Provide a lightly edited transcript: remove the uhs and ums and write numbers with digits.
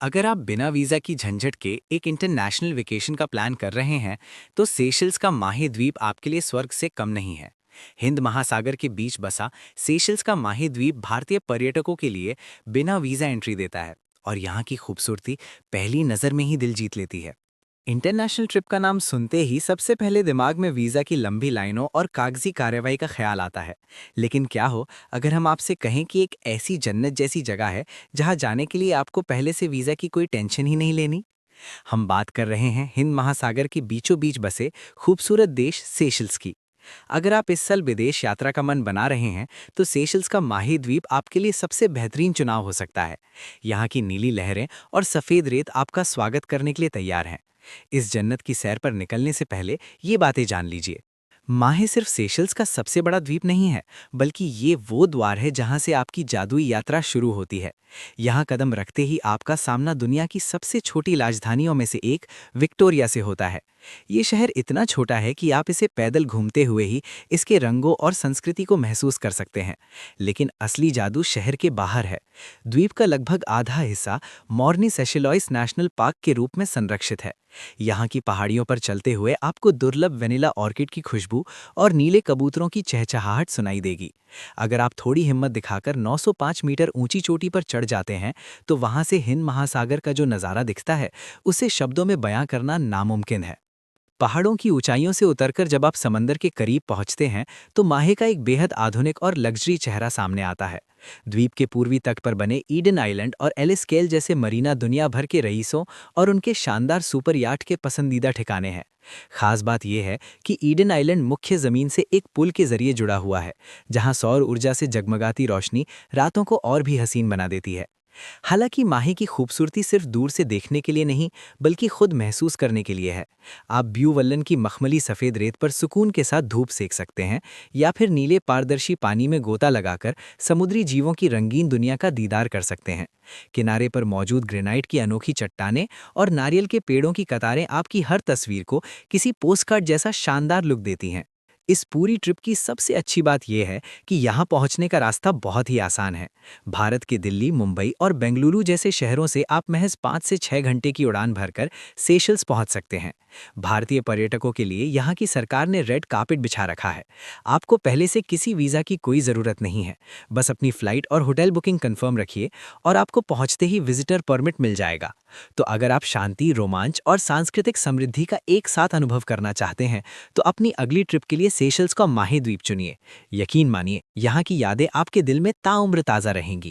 अगर आप बिना वीज़ा की झंझट के एक इंटरनेशनल वेकेशन का प्लान कर रहे हैं, तो सेशल्स का माही द्वीप आपके लिए स्वर्ग से कम नहीं है। हिंद महासागर के बीच बसा सेशल्स का माही द्वीप भारतीय पर्यटकों के लिए बिना वीज़ा एंट्री देता है और यहाँ की खूबसूरती पहली नज़र में ही दिल जीत लेती है। इंटरनेशनल ट्रिप का नाम सुनते ही सबसे पहले दिमाग में वीज़ा की लंबी लाइनों और कागजी कार्रवाई का ख्याल आता है। लेकिन क्या हो अगर हम आपसे कहें कि एक ऐसी जन्नत जैसी जगह है जहां जाने के लिए आपको पहले से वीज़ा की कोई टेंशन ही नहीं लेनी। हम बात कर रहे हैं हिंद महासागर के बीचों बीच बसे खूबसूरत देश सेशल्स की। अगर आप इस साल विदेश यात्रा का मन बना रहे हैं, तो सेशल्स का माही द्वीप आपके लिए सबसे बेहतरीन चुनाव हो सकता है। यहाँ की नीली लहरें और सफ़ेद रेत आपका स्वागत करने के लिए तैयार हैं। इस जन्नत की सैर पर निकलने से पहले ये बातें जान लीजिए। माहे सिर्फ सेशल्स का सबसे बड़ा द्वीप नहीं है, बल्कि ये वो द्वार है जहां से आपकी जादुई यात्रा शुरू होती है। यहाँ कदम रखते ही आपका सामना दुनिया की सबसे छोटी राजधानियों में से एक विक्टोरिया से होता है। ये शहर इतना छोटा है कि आप इसे पैदल घूमते हुए ही इसके रंगों और संस्कृति को महसूस कर सकते हैं। लेकिन असली जादू शहर के बाहर है। द्वीप का लगभग आधा हिस्सा मॉर्नी सेशेलॉइस नेशनल पार्क के रूप में संरक्षित है। यहाँ की पहाड़ियों पर चलते हुए आपको दुर्लभ वेनिला ऑर्किड की खुशबू और नीले कबूतरों की चहचहाहट सुनाई देगी। अगर आप थोड़ी हिम्मत दिखाकर 905 मीटर ऊंची चोटी पर चढ़ जाते हैं, तो वहां से हिंद महासागर का जो नज़ारा दिखता है, उसे शब्दों में बयां करना नामुमकिन है। पहाड़ों की ऊंचाइयों से उतरकर जब आप समंदर के करीब पहुंचते हैं, तो माहे का एक बेहद आधुनिक और लग्जरी चेहरा सामने आता है। द्वीप के पूर्वी तट पर बने ईडन आइलैंड और एलिस केल जैसे मरीना दुनिया भर के रईसों और उनके शानदार सुपर याट के पसंदीदा ठिकाने हैं। खास बात यह है कि ईडन आइलैंड मुख्य जमीन से एक पुल के जरिए जुड़ा हुआ है, जहां सौर ऊर्जा से जगमगाती रोशनी रातों को और भी हसीन बना देती है। हालांकि माही की खूबसूरती सिर्फ दूर से देखने के लिए नहीं, बल्कि खुद महसूस करने के लिए है। आप ब्यू वल्लन की मखमली सफ़ेद रेत पर सुकून के साथ धूप सेक सकते हैं, या फिर नीले पारदर्शी पानी में गोता लगाकर समुद्री जीवों की रंगीन दुनिया का दीदार कर सकते हैं। किनारे पर मौजूद ग्रेनाइट की अनोखी चट्टानें और नारियल के पेड़ों की कतारें आपकी हर तस्वीर को किसी पोस्टकार्ड जैसा शानदार लुक देती हैं। इस पूरी ट्रिप की सबसे अच्छी बात यह है कि यहाँ पहुँचने का रास्ता बहुत ही आसान है। भारत के दिल्ली, मुंबई और बेंगलुरु जैसे शहरों से आप महज 5 से 6 घंटे की उड़ान भरकर सेशल्स पहुँच सकते हैं। भारतीय पर्यटकों के लिए यहाँ की सरकार ने रेड कार्पेट बिछा रखा है। आपको पहले से किसी वीज़ा की कोई ज़रूरत नहीं है। बस अपनी फ़्लाइट और होटल बुकिंग कंफर्म रखिए और आपको पहुँचते ही विजिटर परमिट मिल जाएगा। तो अगर आप शांति, रोमांच और सांस्कृतिक समृद्धि का एक साथ अनुभव करना चाहते हैं, तो अपनी अगली ट्रिप के लिए सेशल्स का माहे द्वीप चुनिए। यकीन मानिए, यहाँ की यादें आपके दिल में ताउम्र ताज़ा रहेंगी।